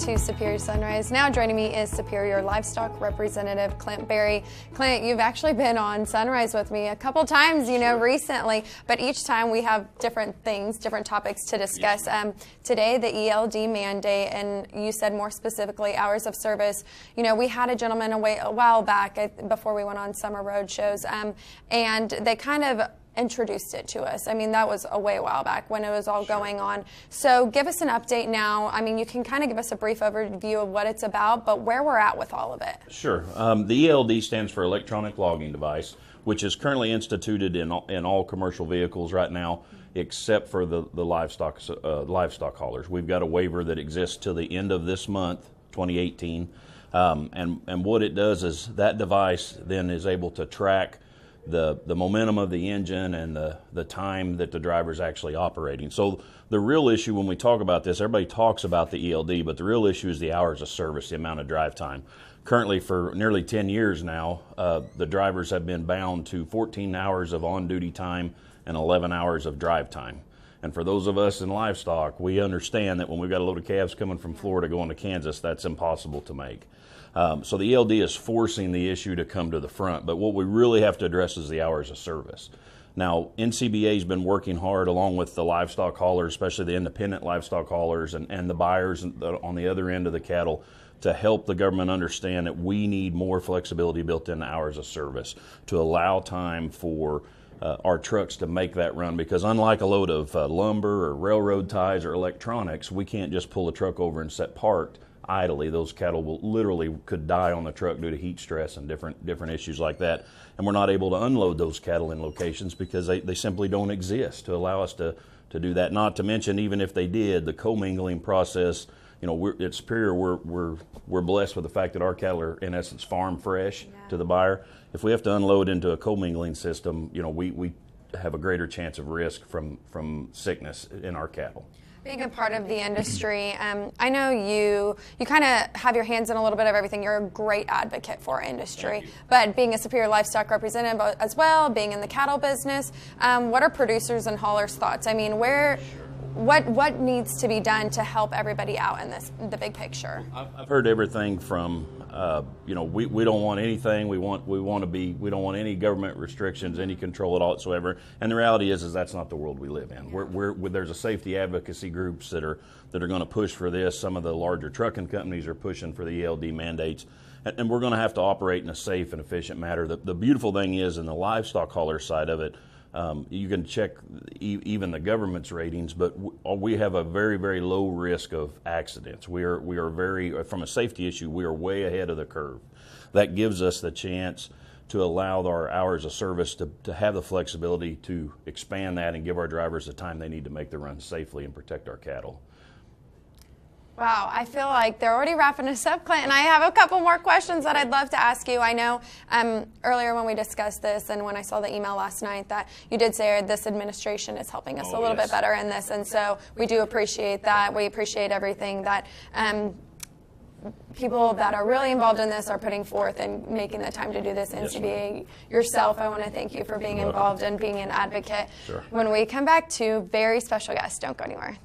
to Superior Sunrise. Now joining me is Superior Livestock Representative Clint Berry. Clint, you've actually been on Sunrise with me a couple times, recently, but each time we have different things, different topics to discuss. Today, the ELD mandate, and you said more specifically hours of service. We had a gentleman a while back before we went on summer road shows, and they kind of introduced it to us. I mean, that was a while back when it was all going on. So give us an update now. I mean, you can kind of give us a brief overview of what it's about, but where we're at with all of it. Sure. The ELD stands for Electronic Logging Device, which is currently instituted in all commercial vehicles right now, except for the livestock haulers. We've got a waiver that exists till the end of this month, 2018. And what it does is that device then is able to track the momentum of the engine and the time that the driver's actually operating. So the real issue when we talk about this, everybody talks about the ELD, but the real issue is the hours of service, the amount of drive time. Currently, for nearly 10 years now, the drivers have been bound to 14 hours of on-duty time and 11 hours of drive time. And for those of us in livestock, we understand that when we've got a load of calves coming from Florida going to Kansas, that's impossible to make. So the ELD is forcing the issue to come to the front, but what we really have to address is the hours of service. Now, NCBA has been working hard along with the livestock haulers, especially the independent livestock haulers and the buyers on the other end of the cattle, to help the government understand that we need more flexibility built into hours of service to allow time for our trucks to make that run, because unlike a load of lumber or railroad ties or electronics, we can't just pull a truck over and set parked idly. Those cattle could die on the truck due to heat stress and different issues like that. And we're not able to unload those cattle in locations because they simply don't exist to allow us to do that. Not to mention, even if they did, the commingling process, at Superior, we're blessed with the fact that our cattle are in essence farm fresh to the buyer. If we have to unload into a commingling system, we have a greater chance of risk from sickness in our cattle. Being a part of the industry, I know you kind of have your hands in a little bit of everything. You're a great advocate for our industry. But being a Superior Livestock Representative as well, being in the cattle business, what are producers and haulers' thoughts? I mean, what needs to be done to help everybody out in the big picture? I've heard everything from we don't want anything. We don't want any government restrictions, any control at all whatsoever. And the reality is that's not the world we live in. There's a safety advocacy groups that are going to push for this. Some of the larger trucking companies are pushing for the ELD mandates, and we're going to have to operate in a safe and efficient manner. The beautiful thing is, in the livestock hauler side of it, you can check even the government's ratings, but we have a very, very low risk of accidents. We are very, from a safety issue, we are way ahead of the curve. That gives us the chance to allow our hours of service to have the flexibility to expand that and give our drivers the time they need to make the run safely and protect our cattle. Wow, I feel like they're already wrapping us up, Clint, and I have a couple more questions that I'd love to ask you. I know earlier when we discussed this and when I saw the email last night that you did say this administration is helping us a little bit better in this, and so we do appreciate that. We appreciate everything that people that are really involved in this are putting forth and making the time to do this. NCBA, yourself, I want to thank you for being involved and being an advocate. Sure. When we come back to very special guests, don't go anywhere.